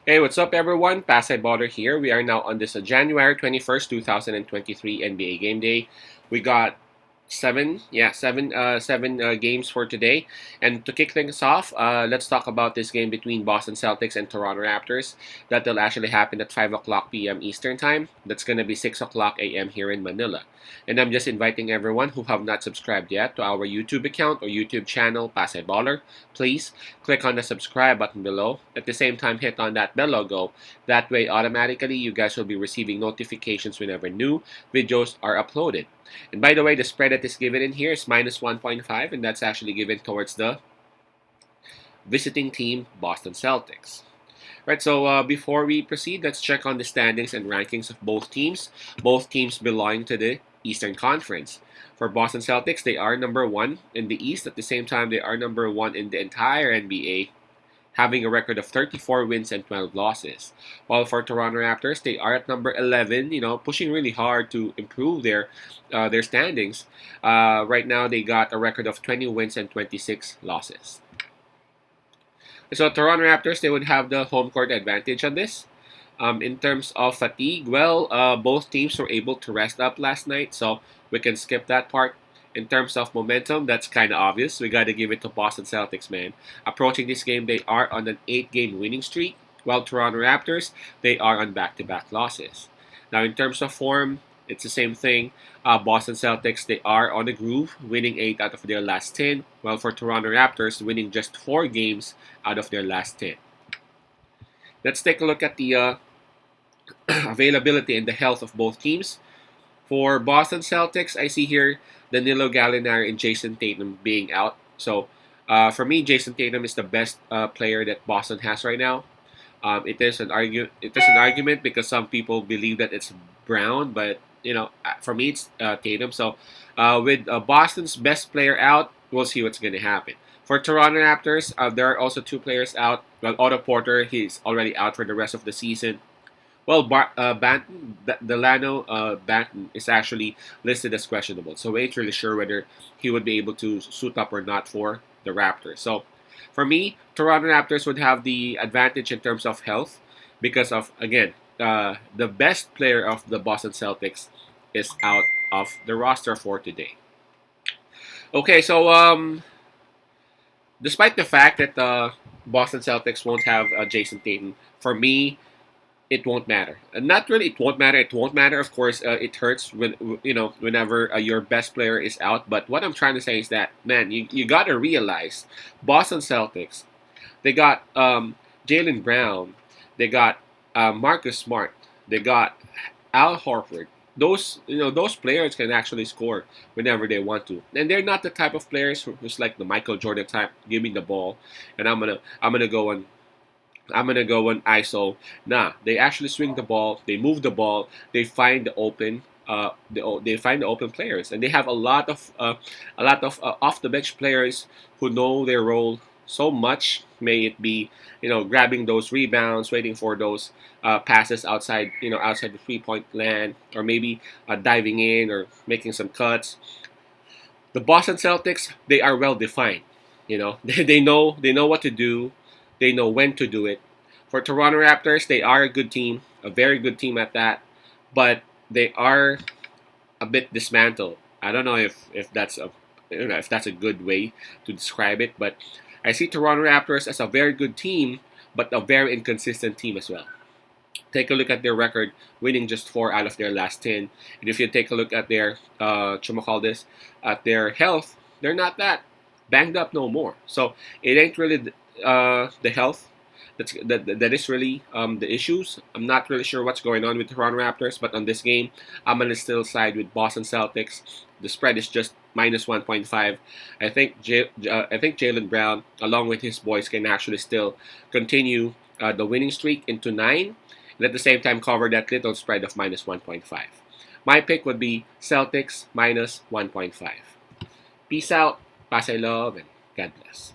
Hey, what's up, everyone? Pasay Baller here. We are now on this January 21st, 2023 NBA Game Day. We got seven games for today. And to kick things off, let's talk about this game between Boston Celtics and Toronto Raptors. That will actually happen at 5 o'clock p.m. Eastern Time. That's going to be 6 o'clock a.m. here in Manila. And I'm just inviting everyone who have not subscribed yet to our YouTube account or YouTube channel, Pasay Baller. Please click on the subscribe button below. At the same time, hit on that bell logo. That way, automatically, you guys will be receiving notifications whenever new videos are uploaded. And by the way, the spread that is given in here is minus 1.5, and that's actually given towards the visiting team, Boston Celtics. Right, so before we proceed, let's check on the standings and rankings of both teams. Both teams belong to the Eastern Conference. For Boston Celtics, they are number one in the East. At the same time, they are number one in the entire NBA, having a record of 34 wins and 12 losses. While for Toronto Raptors, they are at number 11, pushing really hard to improve their standings. Right now, they got a record of 20 wins and 26 losses. So Toronto Raptors, they would have the home court advantage on this. In terms of fatigue, well, both teams were able to rest up last night, so we can skip that part. In terms of momentum, that's kind of obvious. We got to give it to Boston Celtics, man. Approaching this game, they are on an 8-game winning streak, while Toronto Raptors, they are on back-to-back losses. Now, in terms of form, it's the same thing. Boston Celtics, they are on the groove, winning 8 out of their last 10, while for Toronto Raptors, winning just 4 games out of their last 10. Let's take a look at the availability and the health of both teams. For Boston Celtics, I see here Danilo Gallinari and Jason Tatum being out. So, for me, Jason Tatum is the best player that Boston has right now. It is an argument because some people believe that it's Brown, but for me, it's Tatum. So, with Boston's best player out, we'll see what's going to happen. For Toronto Raptors, there are also 2 players out. Well, Otto Porter, he's already out for the rest of the season. Well, Delano Banton is actually listed as questionable, so we ain't really sure whether he would be able to suit up or not for the Raptors. So, for me, Toronto Raptors would have the advantage in terms of health because of, again, the best player of the Boston Celtics is out of the roster for today. Okay, so despite the fact that the Boston Celtics won't have Jason Tatum, for me, it won't matter. And not really, it won't matter. It won't matter. Of course, it hurts whenever your best player is out. But what I'm trying to say is that, man, you got to realize Boston Celtics, they got Jaylen Brown, they got Marcus Smart, they got Al Horford. Those players can actually score whenever they want to, and they're not the type of players who's like the Michael Jordan type. Give me the ball, and I'm gonna go on ISO. Nah, they actually swing the ball. They move the ball. They find the open. They find the open players, and they have a lot of off the bench players who know their role so much. May it be grabbing those rebounds, waiting for those passes outside the 3-point land, or maybe diving in or making some cuts. The Boston Celtics, they are well defined. They know what to do. They know when to do it. For Toronto Raptors, they are a good team, a very good team at that, but they are a bit dismantled. I don't know if that's a good way to describe it, but I see Toronto Raptors as a very good team, but a very inconsistent team as well. Take a look at their record, winning just 4 out of their last 10. And if you take a look at their at their health, they're not that banged up no more. So it ain't really the health that is really the issues. I'm not really sure what's going on with the Toronto Raptors, but on this game, I'm gonna still side with Boston Celtics. The spread is just minus 1.5. I think Jaylen Brown, along with his boys, can actually still continue the winning streak into 9, and at the same time cover that little spread of minus 1.5. My pick would be Celtics minus 1.5. Peace out, pass I love, and God bless.